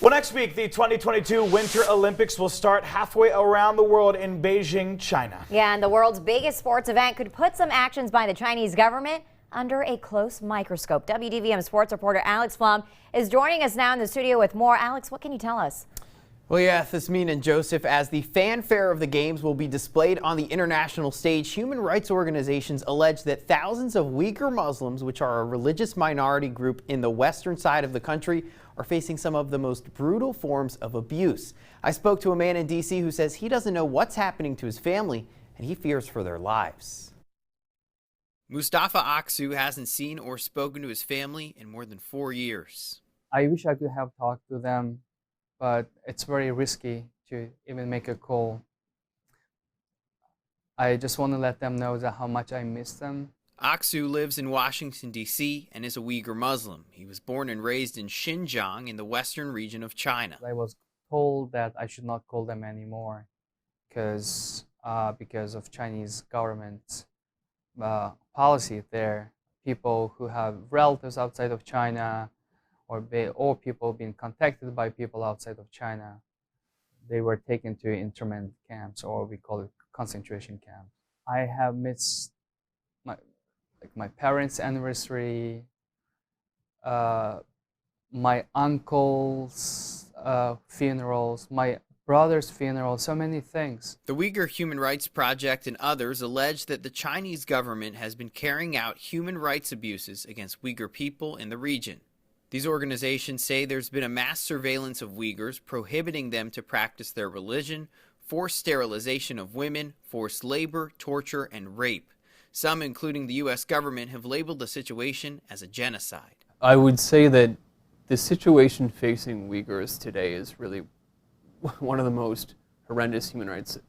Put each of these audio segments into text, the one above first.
Well, next week, the 2022 Winter Olympics will start halfway around the world in Beijing, China. Yeah, and the world's biggest sports event could put some actions by the Chinese government under a close microscope. WDVM sports reporter Alex Flum is joining us now in the studio with more. Alex, what can you tell us? Well, yeah, Thasmin and Joseph, as the fanfare of the games will be displayed on the international stage, human rights organizations allege that thousands of Uyghur Muslims, which are a religious minority group in the western side of the country, are facing some of the most brutal forms of abuse. I spoke to a man in D.C. who says he doesn't know what's happening to his family and he fears for their lives. Mustafa Aksu hasn't seen or spoken to his family in more than 4 years. I wish I could have talked to them, but it's very risky to even make a call. I just want to let them know that how much I miss them. Aksu lives in Washington, D.C. and is a Uyghur Muslim. He was born and raised in Xinjiang in the western region of China. I was told that I should not call them anymore because of Chinese government policy there. People who have relatives outside of China or people being contacted by people outside of China, they were taken to internment camps, or we call it concentration camps. I have missed my parents' anniversary, my uncle's funerals, my brother's funeral, so many things. The Uyghur Human Rights Project and others allege that the Chinese government has been carrying out human rights abuses against Uyghur people in the region. These organizations say there's been a mass surveillance of Uyghurs, prohibiting them to practice their religion, forced sterilization of women, forced labor, torture, and rape. Some, including the U.S. government, have labeled the situation as a genocide. I would say that the situation facing Uyghurs today is really one of the most horrendous human rights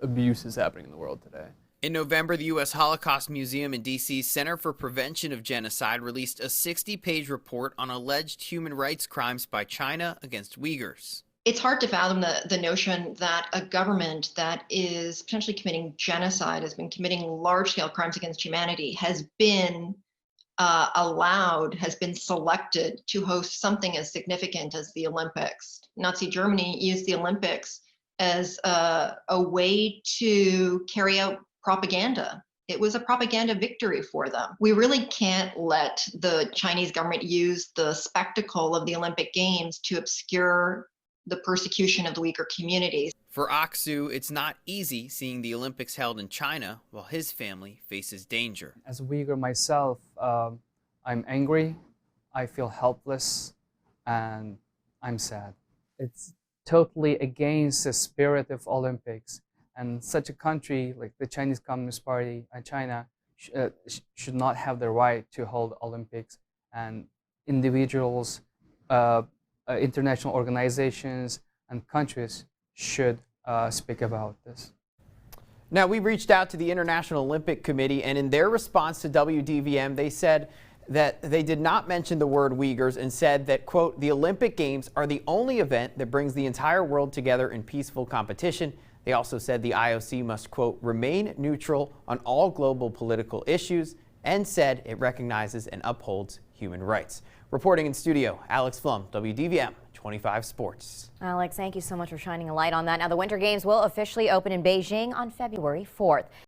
abuses happening in the world today. In November, the U.S. Holocaust Museum in D.C.'s Center for Prevention of Genocide released a 60-page report on alleged human rights crimes by China against Uyghurs. It's hard to fathom the notion that a government that is potentially committing genocide, has been committing large-scale crimes against humanity, has been has been selected to host something as significant as the Olympics. Nazi Germany used the Olympics as a way to carry out propaganda. It was a propaganda victory for them. We really can't let the Chinese government use the spectacle of the Olympic Games to obscure the persecution of the Uyghur communities. For Aksu, it's not easy seeing the Olympics held in China while his family faces danger. As a Uyghur myself, I'm angry, I feel helpless, and I'm sad. It's totally against the spirit of Olympics. And such a country like the Chinese Communist Party and China should not have the right to hold Olympics. And individuals, international organizations, and countries should speak about this. Now, we reached out to the International Olympic Committee, and in their response to WDVM, they said that they did not mention the word Uyghurs and said that, quote, the Olympic Games are the only event that brings the entire world together in peaceful competition. They also said the IOC must, quote, remain neutral on all global political issues, and said it recognizes and upholds human rights. Reporting in studio, Alex Flum, WDVM 25 Sports. Alex, thank you so much for shining a light on that. Now, the Winter Games will officially open in Beijing on February 4th.